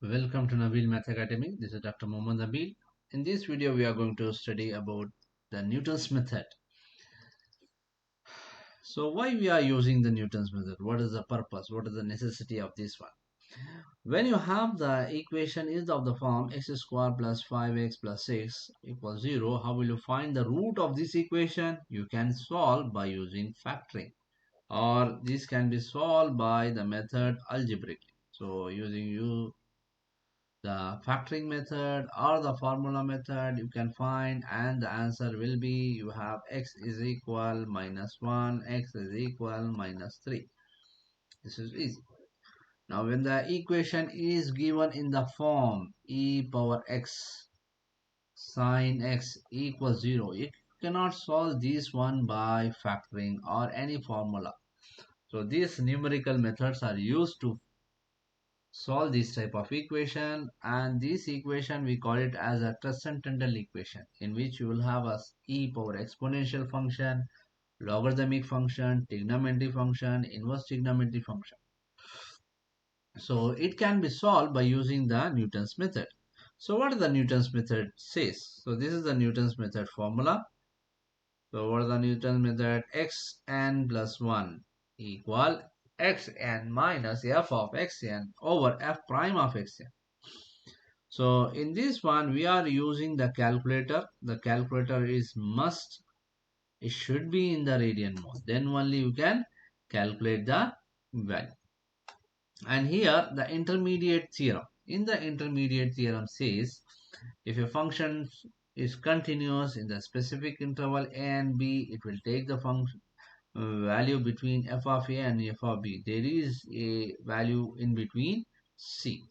Welcome to Nabeel Math Academy. This is Dr. Mohammed Nabeel. In this video, we are going to study about the Newton's method. So, why we are using the Newton's method? What is the purpose? What is the necessity of this one? When you have the equation is of the form x squared plus 5x plus 6 equals 0, how will you find the root of this equation? You can solve by using factoring, or this can be solved by the method algebraically. So, using the factoring method or the formula method you can find, and the answer will be you have x is equal minus 1, x is equal minus 3. This is easy. Now when the equation is given in the form e power x sine x equals 0, you cannot solve this one by factoring or any formula. So these numerical methods are used to solve this type of equation, and this equation we call it as a transcendental equation, in which you will have a e power exponential function, logarithmic function, trigonometry function, inverse trigonometry function. So it can be solved by using the Newton's method. So what the Newton's method says? So this is the Newton's method formula. So what is the Newton's method? Xn plus 1 equal xn minus f of xn over f prime of xn. So in this one, we are using the calculator. The calculator is must. It should be in the radian mode. Then only you can calculate the value. And here the intermediate theorem. In the intermediate theorem says, if a function is continuous in the specific interval a and b, it will take the function value between f of a and f of b. There is a value in between c.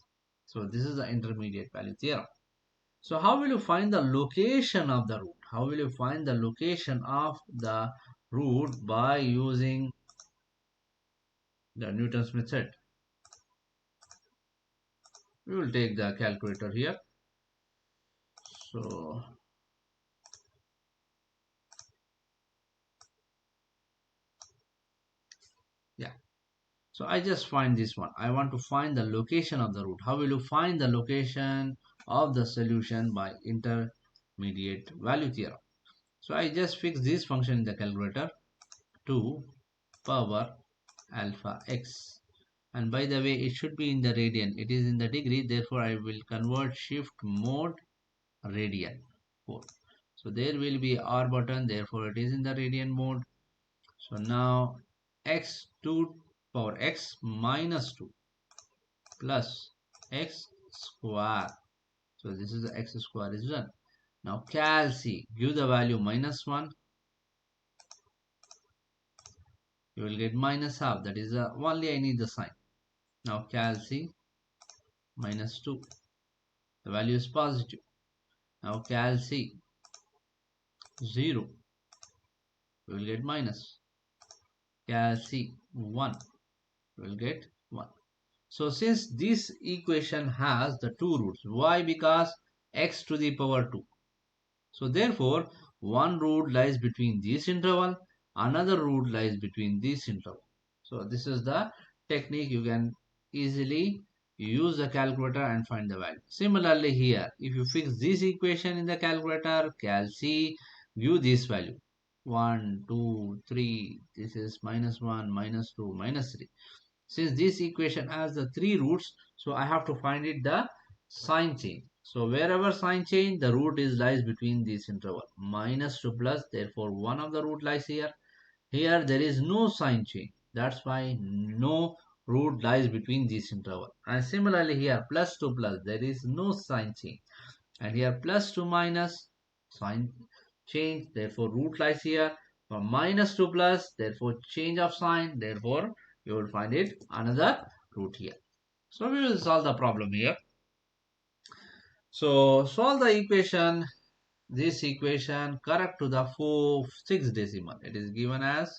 So this is the intermediate value theorem. So how will you find the location of the root? How will you find the location of the root by using the Newton's method? We will take the calculator here. So yeah. So I just find this one. I want to find the location of the root. How will you find the location of the solution by intermediate value theorem? So I just fix this function in the calculator, 2 power alpha x. And by the way, it should be in the radian. It is in the degree. Therefore, I will convert shift mode radian 4. So there will be R button. Therefore, it is in the radian mode. So now x 2 power x minus 2 plus x square. So this is the x square is 1. Now cal c, give the value minus 1. You will get minus half. That is only I need the sign. Now cal c minus 2. The value is positive. Now cal c 0. We will get minus. Cal c 1. We will get 1. So since this equation has the two roots, why? Because x to the power 2. So therefore, one root lies between this interval, another root lies between this interval. So this is the technique. You can easily use the calculator and find the value. Similarly here, if you fix this equation in the calculator, cal c, give this value 1, 2, 3. This is minus 1, minus 2, minus 3. Since this equation has the three roots, so I have to find it the sign change. So wherever sign change, the root is lies between this interval, minus to plus. Therefore, one of the root lies here. Here there is no sign change. That's why no root lies between this interval. And similarly here, plus to plus, there is no sign change. And here plus to minus, sign change. Therefore, root lies here. From minus to plus, therefore change of sign. Therefore, you will find it another root here. So we will solve the problem here. So solve the equation. This equation correct to the 6 decimal. It is given as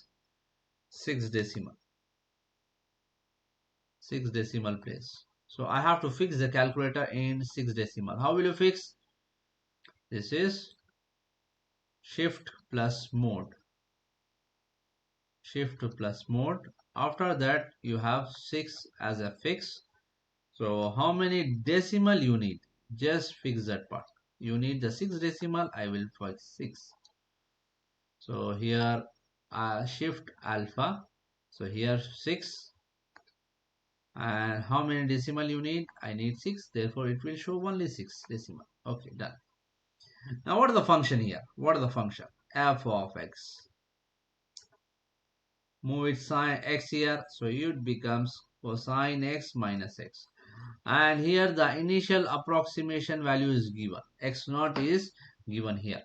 6 decimal. 6 decimal place. So I have to fix the calculator in 6 decimal. How will you fix? This is shift plus mode. Shift plus mode. After that you have 6 as a fix. So how many decimal you need? Just fix that part. You need the 6 decimal, I will fix 6. So here shift alpha. So here 6. And how many decimal you need? I need 6. Therefore it will show only 6 decimal. Okay, done. Now what is the function here? What is the function? F of x. Move its sign x here. So it becomes cosine x minus x. And here the initial approximation value is given. X naught is given here.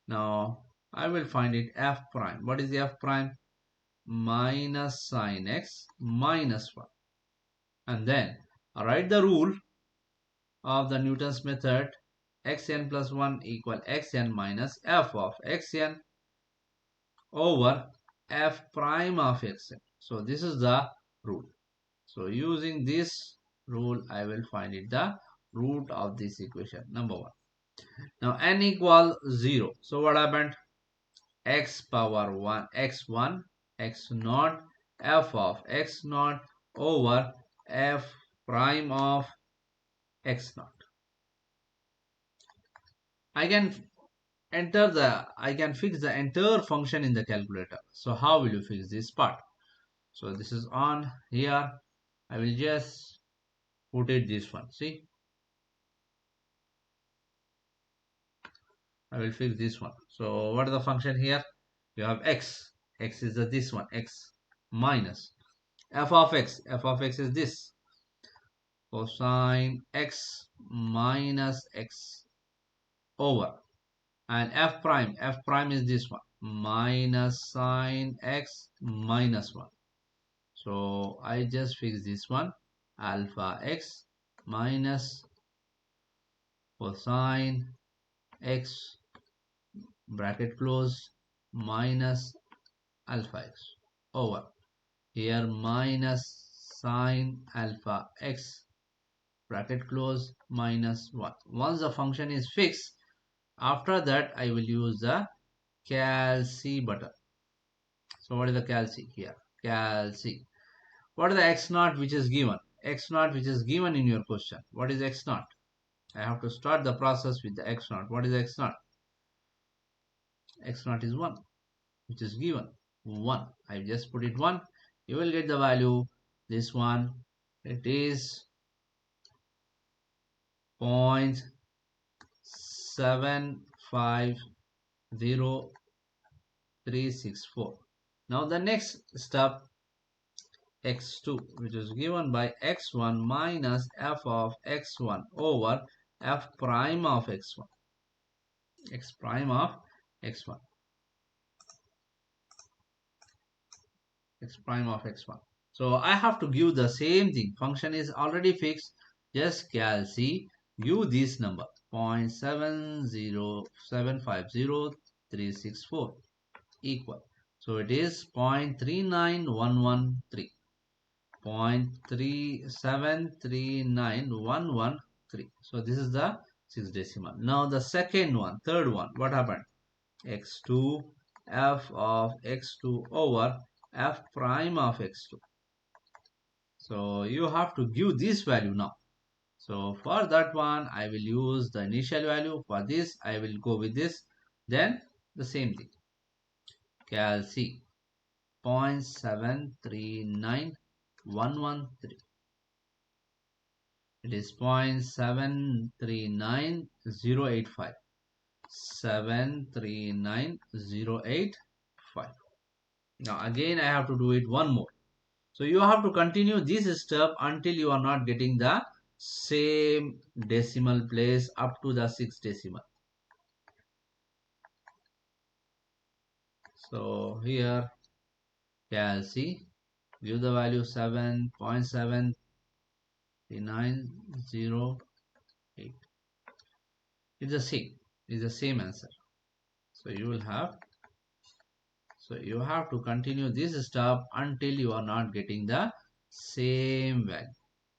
Now I will find it f prime. What is f prime? Minus sine x minus 1. And then write the rule of the Newton's method. Xn plus 1 equal xn minus f of xn over f prime of xn. So this is the rule. So using this rule, I will find it the root of this equation, number 1. Now n equal 0. So what happened? X power 1, x1, x naught, f of x naught over f prime of x naught. I can I can fix the entire function in the calculator. So how will you fix this part? So this is on here. I will just put it this one. See, I will fix this one. So what is the function here? You have x. X is this one. X minus f of x. F of x is this. Cosine x minus x over. And f prime is this one. Minus sine x minus 1. So I just fix this one. Alpha x minus cosine x bracket close minus alpha x over here minus sine alpha x bracket close minus 1. Once the function is fixed, after that I will use the cal c button. So what is the cal c here? Cal c. What is the x naught which is given? X naught which is given in your question. What is x naught? I have to start the process with the x naught. What is x naught? X naught is 1, which is given 1. I just put it 1. You will get the value. This one, it is 0.750364. Now the next step, x2, which is given by x1 minus f of x1 over f prime of x1. X prime of x1. X prime of x1. So I have to give the same thing. Function is already fixed. Just cal c, give this number 0.70750,364 equal. So it is 0.39113. 0.3739113. So this is the 6 decimal. Now the second one, third one, what happened? x2 f of x2 over f prime of x2. So you have to give this value now. So for that one, I will use the initial value. For this, I will go with this. Then the same thing. Cal C 0.739113. It is 0.739085. 739085. Now again I have to do it one more. So you have to continue this step until you are not getting the same decimal place up to the 6 decimal. So here cal C, give the value 7.739085. It's the same. It's the same answer. So you will have. So you have to continue this step until you are not getting the same value.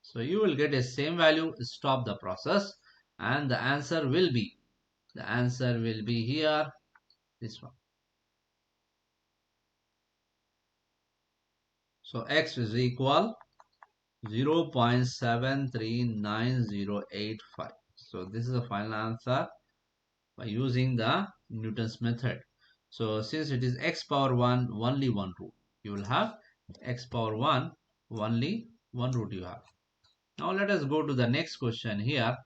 So you will get a same value. Stop the process, and the answer will be. The answer will be here. This one. So x is equal 0.739085. So this is the final answer by using the Newton's method. So since it is x power 1, only one root. You will have x power 1, only one root you have. Now let us go to the next question here.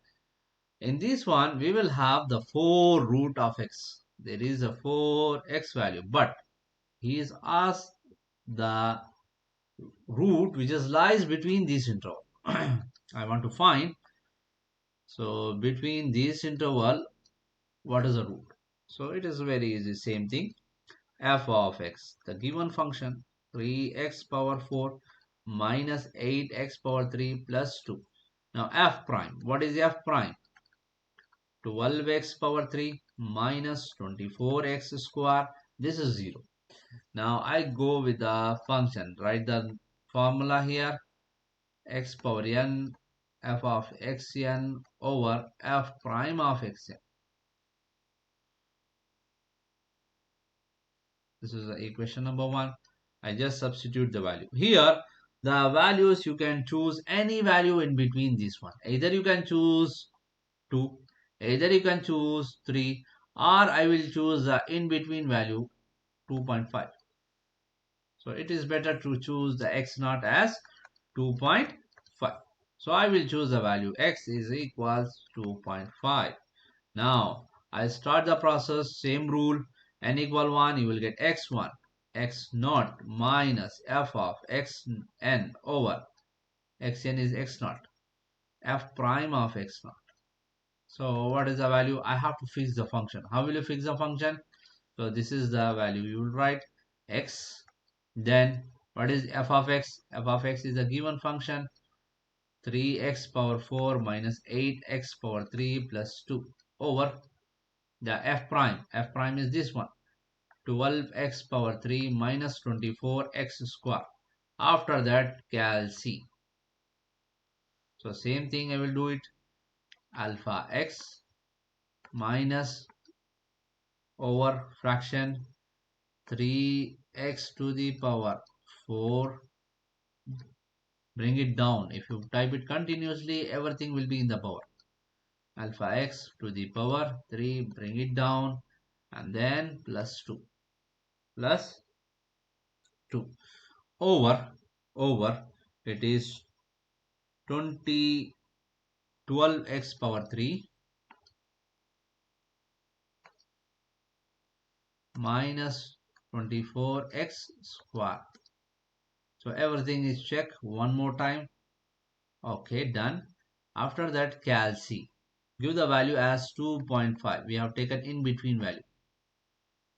In this one, we will have the 4 root of x. There is a 4x value, but he is asked the root which is lies between these interval. I want to find. So between this interval, what is the root? So it is very easy. Same thing. F of x, the given function 3x power 4 minus 8x power 3 plus 2. Now f prime. What is f prime? 12x power 3 minus 24x square. This is 0. Now I go with the function. Write the formula here. X power n f of xn over f prime of xn. This is the equation number 1. I just substitute the value. Here, the values you can choose any value in between this one. Either you can choose 2, either you can choose 3, or I will choose the in between value 2.5. So it is better to choose the x naught as 2.5. So I will choose the value x is equals 2.5. Now I start the process, same rule, n equal 1, you will get x1, x naught minus f of xn over xn is x naught, f prime of x naught. So what is the value? I have to fix the function. How will you fix the function? So this is the value you will write x. Then what is f of x? F of x is a given function 3x power 4 minus 8x power 3 plus 2 over the f prime. F prime is this one 12x power 3 minus 24x square. After that cal c. So same thing I will do it. Alpha x minus over fraction 3x to the power 4. Bring it down. If you type it continuously, everything will be in the power. Alpha x to the power 3, bring it down, and then plus 2. Plus 2. Over, it is 12x power 3 minus 24x square. So everything is checked one more time. Okay, done. After that, cal c. Give the value as 2.5. We have taken in between value.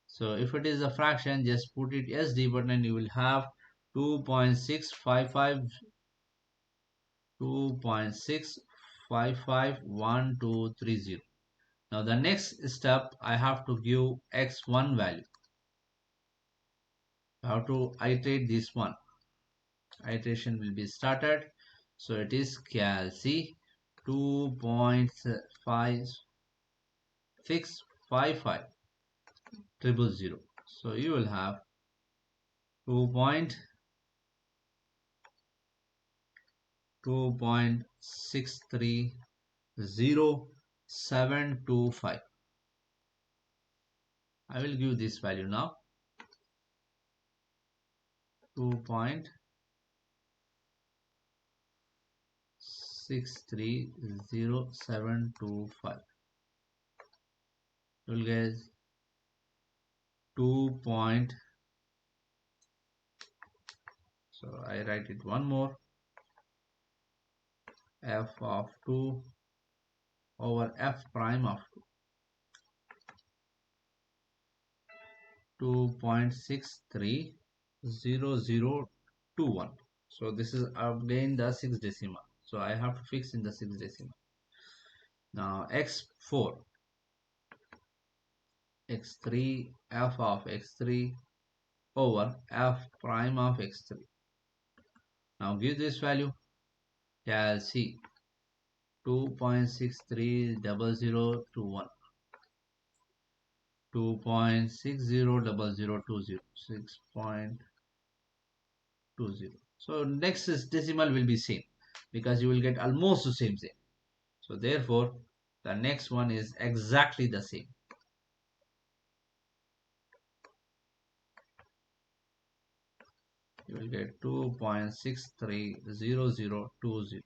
So if it is a fraction, just put it SD button and you will have 2.655 2.6551230. Now the next step, I have to give x1 value. I have to iterate this one. Iteration will be started. So it is cal c 2.5655 So you will have 2.6300725. I will give this value now. 2.6300725. You will get 2. So I write it one more. F of 2 over f prime of 2. 2.630021. So this is again the 6 decimal. So I have to fix in the 6 decimal. Now x4, x3, f of x3 over f prime of x3. Now give this value. Yeah, see 2.630021. 2.600020. 6.20. So next is decimal will be same because you will get almost the same thing. So therefore, the next one is exactly the same. You will get 2.630020.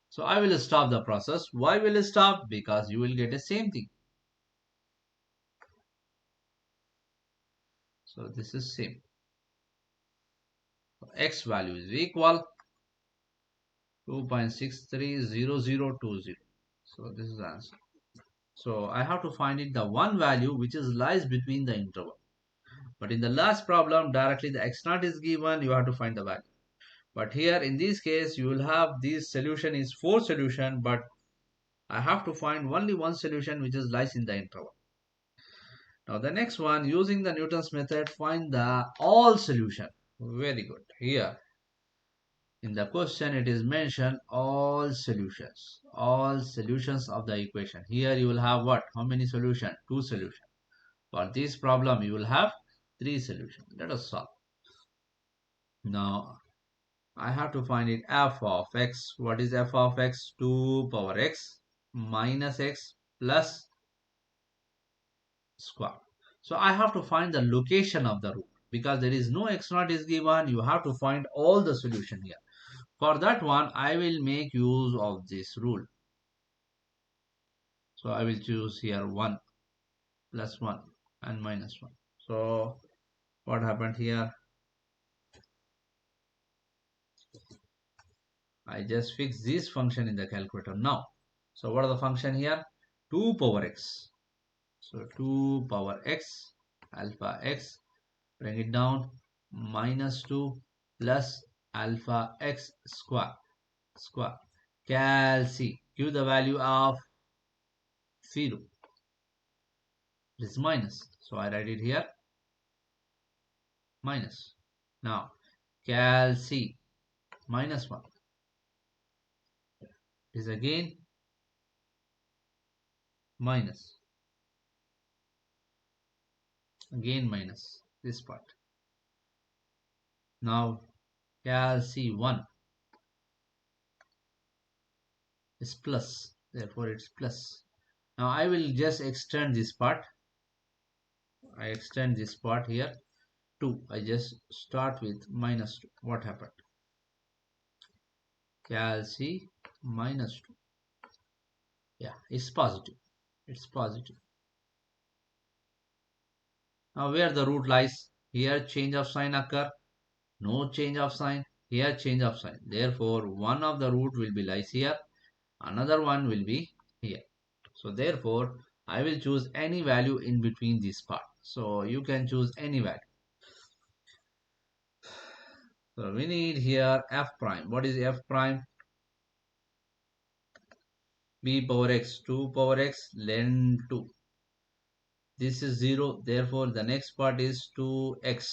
So I will stop the process. Why will I stop? Because you will get the same thing. So this is same. X value is equal 2.630020. So this is the answer. So I have to find it the one value which is lies between the interval. But in the last problem, directly the x naught is given, you have to find the value. But here in this case, you will have this solution is 4 solution, but I have to find only one solution which is lies in the interval. Now the next one, using the Newton's method, find the all solution. Very good. Here in the question it is mentioned all solutions. All solutions of the equation. Here you will have what? How many solutions? Two solutions. For this problem you will have three solutions. Let us solve. Now I have to find it f of x. What is f of x? 2 power x minus x plus square. So I have to find the location of the root because there is no x naught is given. You have to find all the solution here. For that one, I will make use of this rule. So I will choose here 1 plus 1 and minus 1. So what happened here? I just fix this function in the calculator now. So what are the function here? 2 power x. So 2 power x alpha x, bring it down, minus 2 plus alpha x square. Cal c, give the value of 0. This is minus. So I write it here minus. Now cal c minus 1 is again minus. Again minus this part. Now cal c1 is plus, therefore it's plus. Now I will just extend this part. I extend this part here 2. I just start with minus 2. What happened? Cal c minus 2. Yeah, it's positive. It's positive. Now where the root lies? Here change of sign occur. No change of sign. Here change of sign. Therefore, one of the root will be lies here. Another one will be here. So therefore, I will choose any value in between this part. So you can choose any value. So we need here f prime. What is f prime? B power x, 2 power x, ln 2. This is 0. Therefore, the next part is 2x.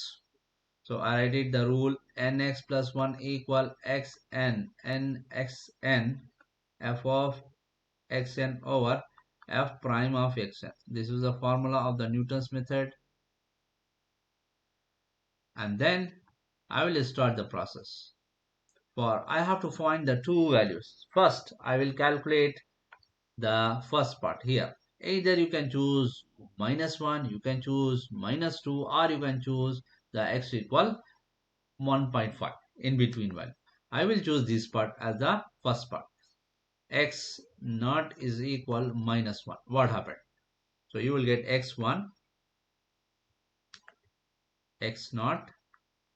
So I write it the rule nx plus 1 equal xn. Nxn f of xn over f prime of xn. This is the formula of the Newton's method. And then I will start the process. For I have to find the two values. First, I will calculate the first part here. Either you can choose minus 1, you can choose minus 2, or you can choose the x equal 1.5 in between value. I will choose this part as the first part. X naught is equal minus 1. What happened? So you will get x1, x naught,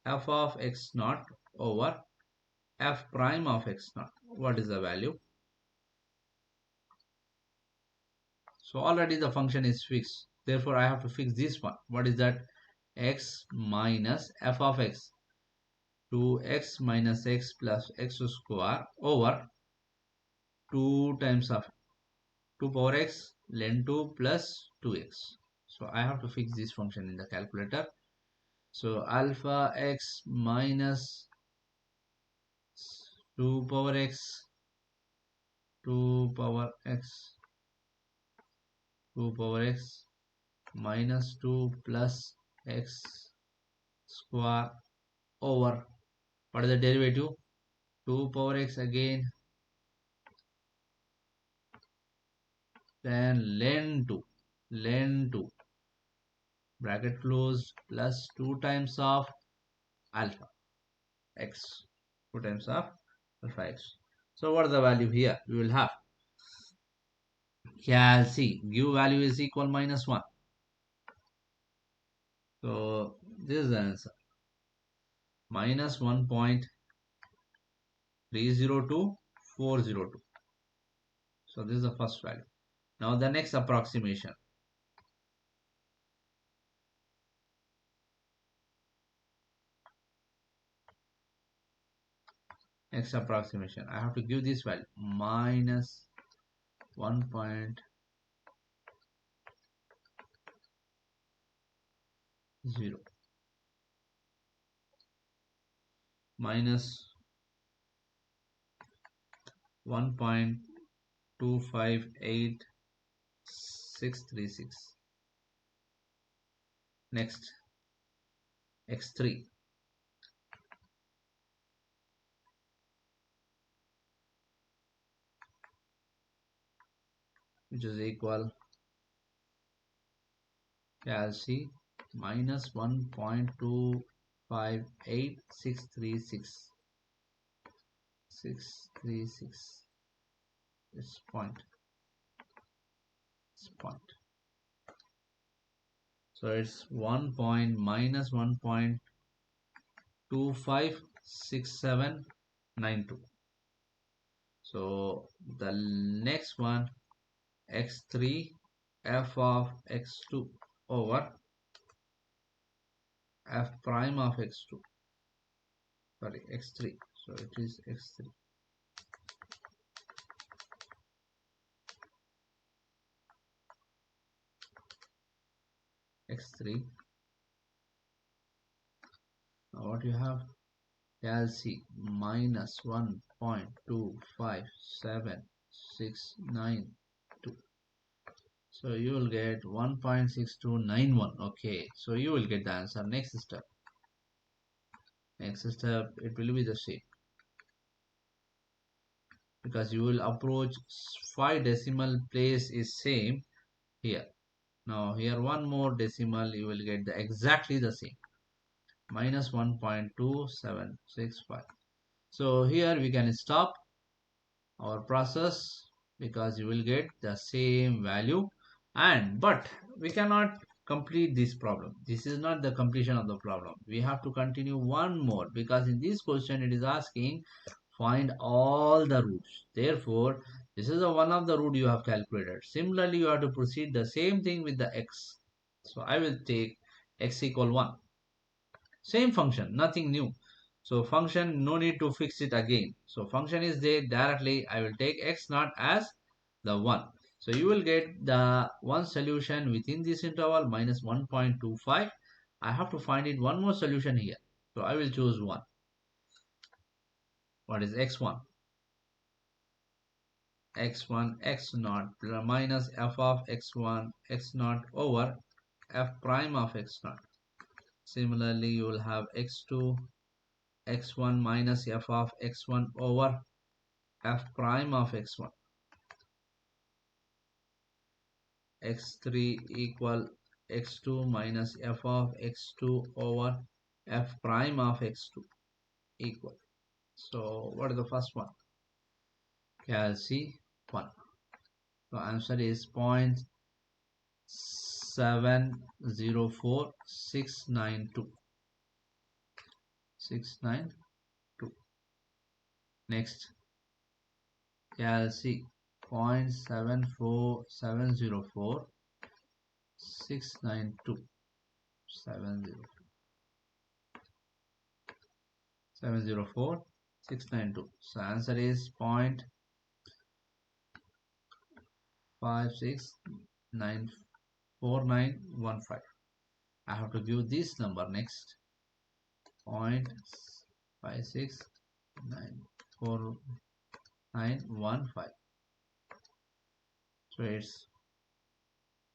f of x naught over f prime of x naught. What is the value? So already the function is fixed. Therefore, I have to fix this one. What is that? X minus f of x. 2x minus x plus x square over 2 times of 2 power x ln 2 plus 2x. So I have to fix this function in the calculator. So alpha x minus 2 power x 2 power x 2 power x minus 2 plus x square over What is the derivative? 2 power x again, then ln 2 bracket closed plus 2 times of alpha x, 2 times of alpha x. So what is the value here? We will have cal c, give value is equal -1. So this is the answer, -1.302402. So this is the first value. Now the next approximation. Next approximation. I have to give this value -1.0 minus 1.258636. Next, x3 which is equal cal c minus 1.258636. This point. So it's 1.256792. So the next one, x3 f of x2 over f prime of x2. Sorry, x3. So it is x3. x3. Now what you have? Cal c minus 1.25769. So you will get 1.6291. Okay, so you will get the answer. Next step. It will be the same, because you will approach 5 decimal place is same here. Now here one more decimal, you will get the exactly the same, minus 1.2765. So here we can stop our process, because you will get the same value. But we cannot complete this problem. This is not the completion of the problem. We have to continue one more, because in this question it is asking find all the roots. Therefore this is the one of the root you have calculated. Similarly you have to proceed the same thing with the x. So I will take x equal 1. Same function, nothing new. So function, no need to fix it again. So function is there directly. I will take x naught as the 1. So you will get the one solution within this interval, minus 1.25. I have to find it one more solution here. So I will choose 1. What is x1? x1 x naught minus f of x1 x naught over f prime of x naught. Similarly, you will have x2 x1 minus f of x1 over f prime of x1. x3 equal x2 minus f of x2 over f prime of x2 equal. So what is the first one? Cal C 1. So answer is 0.704692. Next, cal C 0.74704 692. 704 692. So answer is 0.56494915. I have to give this number next. 0.56494915. So it's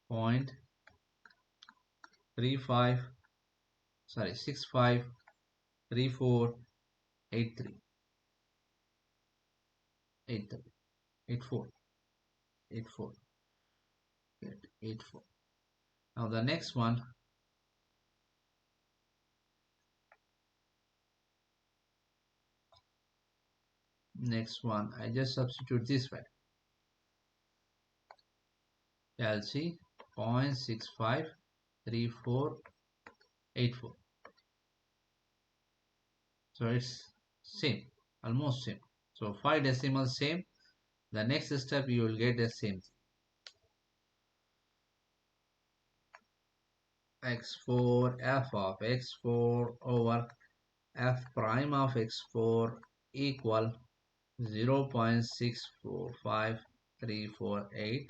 0.35, sorry, 6534 83, 83, 84, 84, 84. Now the next one, I just substitute this way. Calci 0.653484. So it's same, almost same. So 5 decimals same. The next step you will get the same thing. X4 f of x4 over f prime of x4 equal 0.645348.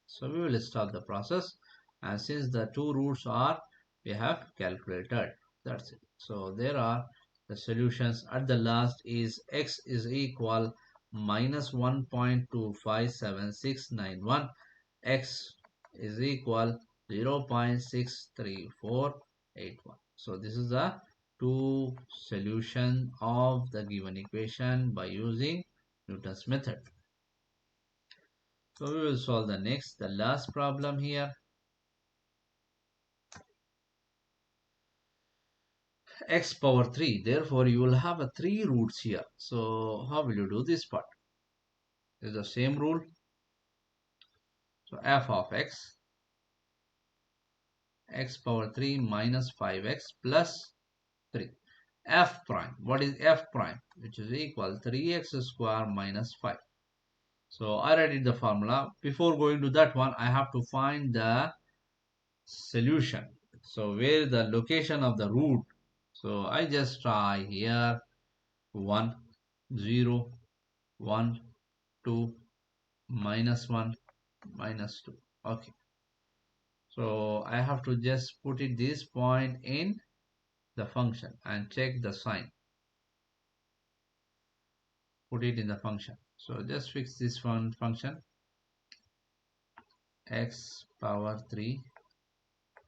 So we will stop the process, and since the two roots are we have calculated, that's it. So there are the solutions. At the last is x is equal minus 1.257691, x is equal 0.63481. So this is the two solution of the given equation by using Newton's method. So we will solve the last problem here. X power 3. Therefore, you will have a 3 roots here. So how will you do this part? It's the same rule. So f of x power 3 minus 5x plus 3. F prime. What is f prime? Which is equal 3x square minus 5. So I already did the formula. Before going to that one, I have to find the solution. So where the location of the root. So I just try here 1, 0, 1, 2, minus 1, minus 2. Okay. So I have to just put it this point in the function and check the sign. Put it in the function. So just fix this one function. X power 3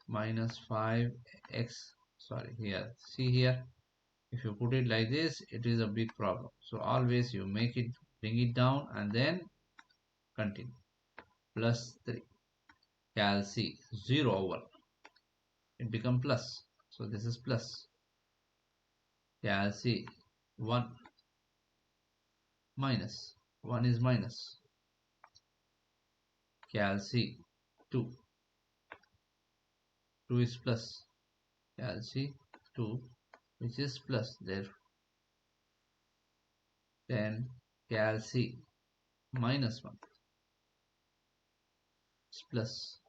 minus 5x. Sorry, here. See here. If you put it like this, it is a big problem. So always you make it, bring it down and then continue. Plus 3. Cal C 0 over. It become plus. So this is plus. Cal C 1 minus. 1 is minus. Cal C 2. 2 is plus. Cal C 2 which is plus there. Then Cal C minus 1 is plus.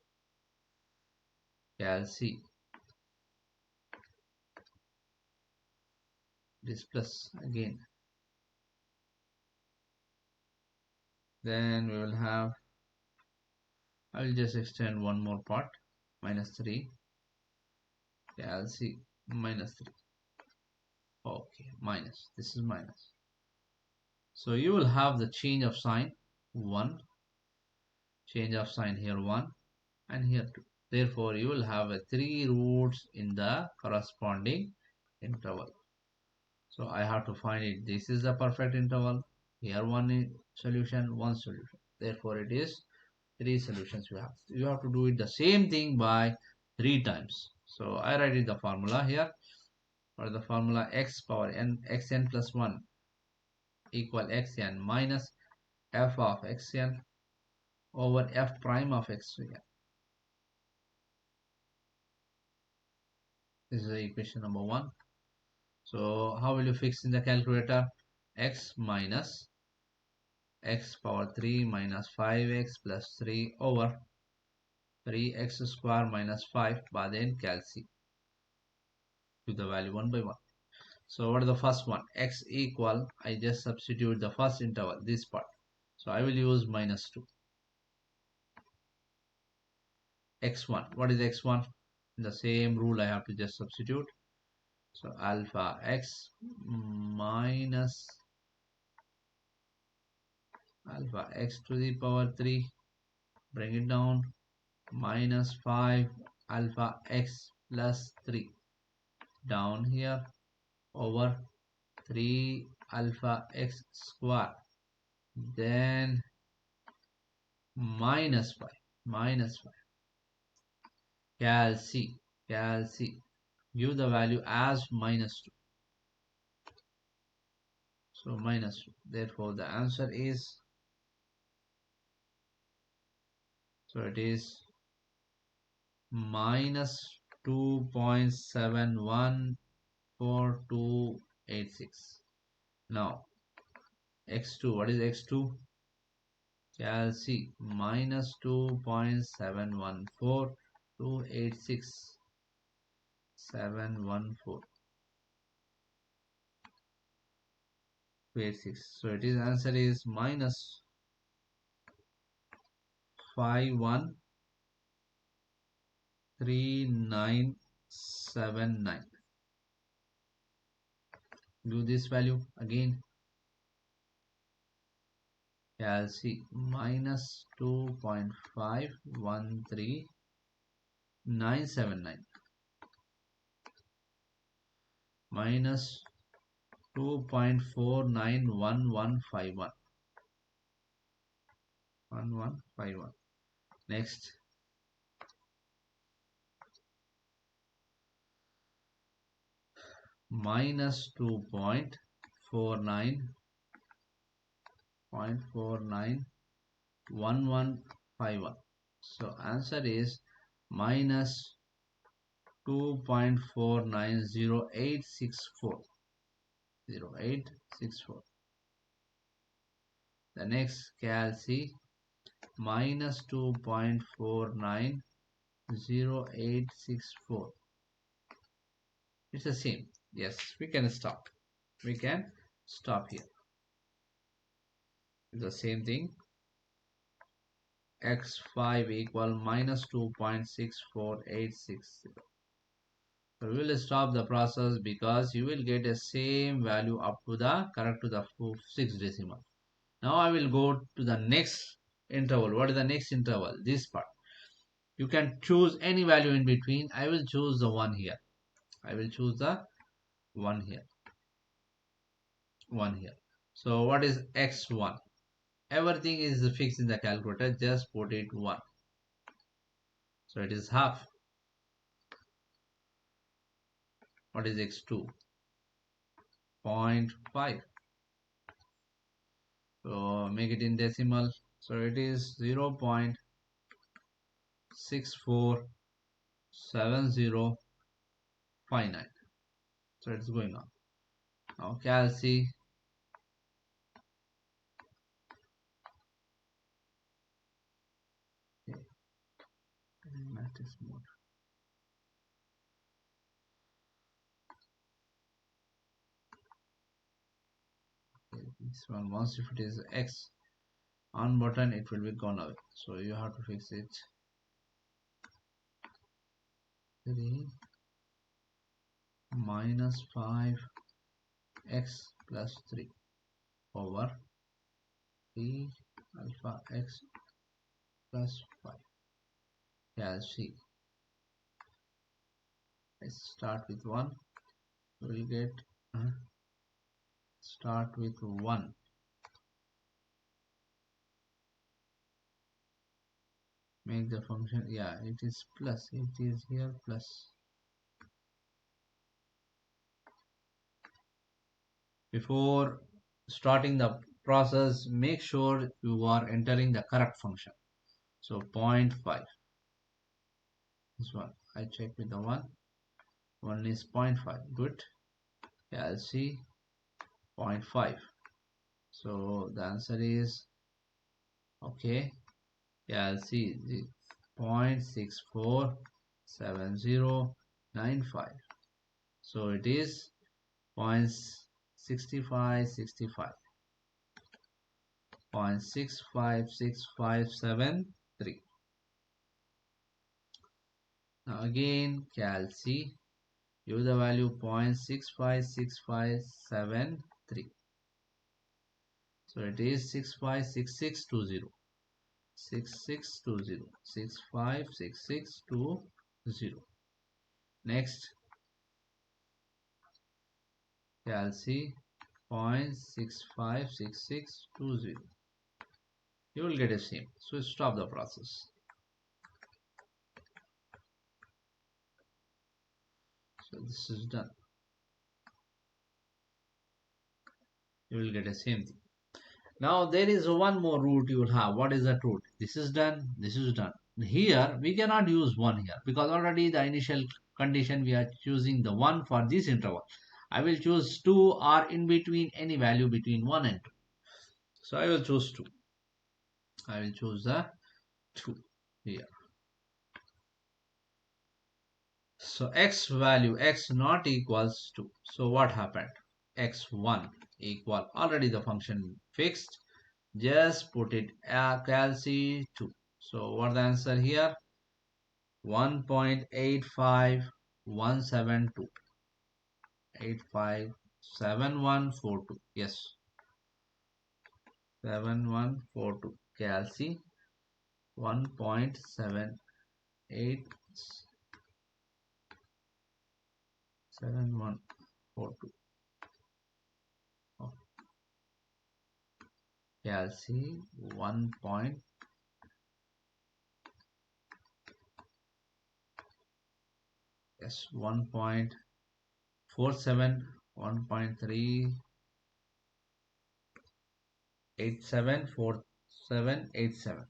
Cal C is plus again. Then we will have, I will just extend one more part, minus 3. Cal C minus 3. Okay, minus. This is minus. So you will have the change of sign 1, change of sign here 1 and here 2. Therefore, you will have a 3 roots in the corresponding interval. So I have to find it. This is the perfect interval. Here one solution, one solution. Therefore, it is 3 solutions you have. You have to do it the same thing by 3 times. So I write it the formula here. For the formula x power n xn plus 1 equal xn minus f of xn over f prime of xn. This is the equation number 1. So how will you fix in the calculator? X minus x power 3 minus 5x plus 3 over 3x square minus 5 by then calci to the value 1 by 1. So what is the first one? X equal, I just substitute the first interval, this part. So I will use minus 2. X1, what is X1? The same rule I have to just substitute. So alpha x minus alpha x to the power 3, bring it down, minus 5 alpha x plus 3 down here over 3 alpha x square, then minus 5, minus 5. Cal C, Cal C. Give the value as minus 2. So minus 2. Therefore, the answer is, so it is minus 2.714286. Now, x2, what is x2? Cal C, minus 2.714286. 714 286. So it is answer is minus 513979. Do this value again. I'll see minus 2.513979 minus 2.491151 1151. Next, minus 2.491151. So answer is minus 2.490864. 0864. The next Cal C, minus 2.490864. It's the same. Yes, we can stop. We can stop here. It's the same thing. X5 equal minus 2.64860. So we will stop the process because you will get the same value up to the correct to the 6th decimal. Now I will go to the next interval. What is the next interval? This part. You can choose any value in between. I will choose the one here. I will choose the one here. One here. So what is x1? Everything is fixed in the calculator. Just put it 1. So it is half. What is x2? 0.5. So make it in decimal. So it is 0.647059. So it's going on. Now Cal C. Okay. Matrix mode. Okay. This one, once if it is X on button, it will be gone away. So you have to fix it. 3 minus 5x plus 3 over 3 alpha x plus 5. Yeah, see. Let's start with 1. We'll get start with 1. Make the function, yeah, it is plus. It is here plus. Before starting the process, make sure you are entering the correct function. So 0.5. This one I check with the one is 0.5. Good. Yeah, I'll see 0.5. So the answer is okay. Yeah, I'll see 0.647095. So it is 0.6565. 0.656573. Now again, Cal C, use the value 0.656573. So it is 656620. 6620. 656620. Next, Cal C, 0.656620. You will get a same. So stop the process. So this is done. You will get a same thing. Now there is one more root you will have. What is that root? This is done. This is done. Here we cannot use 1 here because already the initial condition we are choosing the 1 for this interval. I will choose 2 or in between any value between 1 and 2. So I will choose 2. I will choose the 2 here. So x value x not equals to. So what happened? X1 equal already the function fixed. Just put it calci 2. So what the answer here? 1.85172. 857142. Yes. 7142. Calci 1.787142. Calci 1. Yes, 1.47, 1.3874787.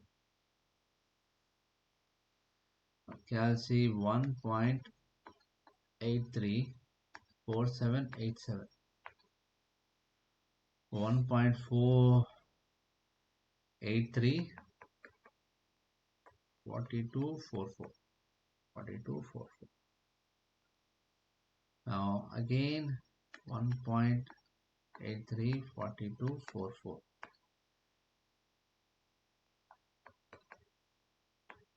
Calci 1.834787. 1.483 4244. 4244. Now again 1.83 4244.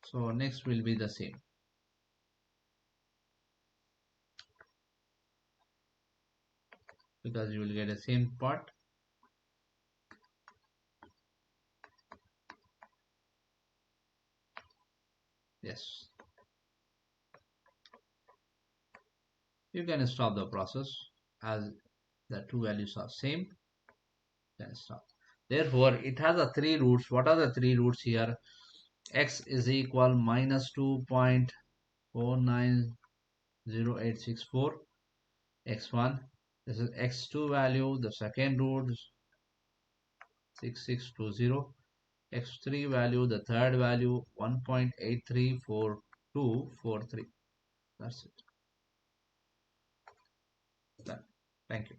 So next will be the same because you will get the same part. Yes. You can stop the process as the two values are same. Then stop. Therefore, it has a three roots. What are the three roots here? X is equal minus 2.490864. X1. This is X2 value. The second root is 6620. X3 value. The third value 1.834243. That's it. Done. Thank you.